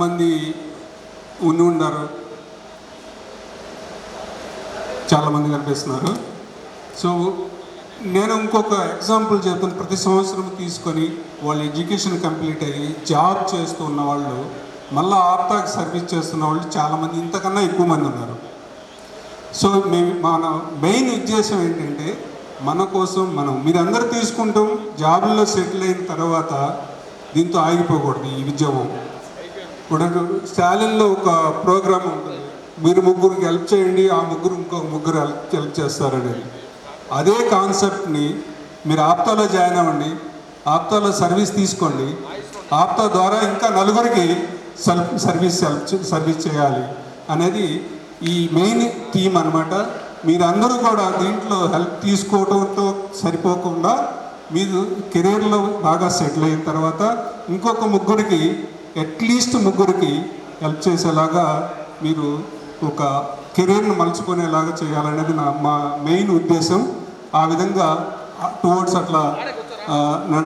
చాలామంది ఉన్నారు, చాలామంది కనిపిస్తున్నారు. సో నేను ఇంకొక ఎగ్జాంపుల్ చెప్తాను. ప్రతి సంవత్సరం తీసుకొని వాళ్ళు ఎడ్యుకేషన్ కంప్లీట్ అయ్యి జాబ్ చేస్తూ ఉన్న వాళ్ళు మళ్ళీ ఆప్తాకి సర్వీస్ చేస్తున్న వాళ్ళు చాలామంది, ఇంతకన్నా ఎక్కువ మంది ఉన్నారు. సో మన మెయిన్ ఉద్దేశం ఏంటంటే మన కోసం మీరందరూ తీసుకుంటాం, జాబుల్లో సెటిల్ అయిన తర్వాత దీంతో ఆగిపోకూడదు. ఈ ఉద్యమం ఇప్పుడు స్టాలిన్లో ఒక ప్రోగ్రామ్ ఉంటుంది, మీరు ముగ్గురికి హెల్ప్ చేయండి, ఆ ముగ్గురు ఇంకొక ముగ్గురు హెల్ప్ చేస్తారనేది. అదే కాన్సెప్ట్ని మీరు ఆప్తాలో జాయిన్ అవ్వండి, ఆప్తాలో సర్వీస్ తీసుకోండి, ఆప్తా ద్వారా ఇంకా నలుగురికి సర్వీస్ చేయాలి అనేది ఈ మెయిన్ థీమ్ అనమాట. మీరందరూ కూడా దీంట్లో హెల్ప్ తీసుకోవడంతో సరిపోకుండా మీరు కెరీర్లో బాగా సెటిల్ అయిన తర్వాత ఇంకొక ముగ్గురికి, అట్లీస్ట్ ముగ్గురికి హెల్ప్ చేసేలాగా మీరు ఒక కెరీర్ను మలుచుకునేలాగా చేయాలనేది మా మెయిన్ ఉద్దేశం. ఆ విధంగా టువర్డ్స్ అట్లా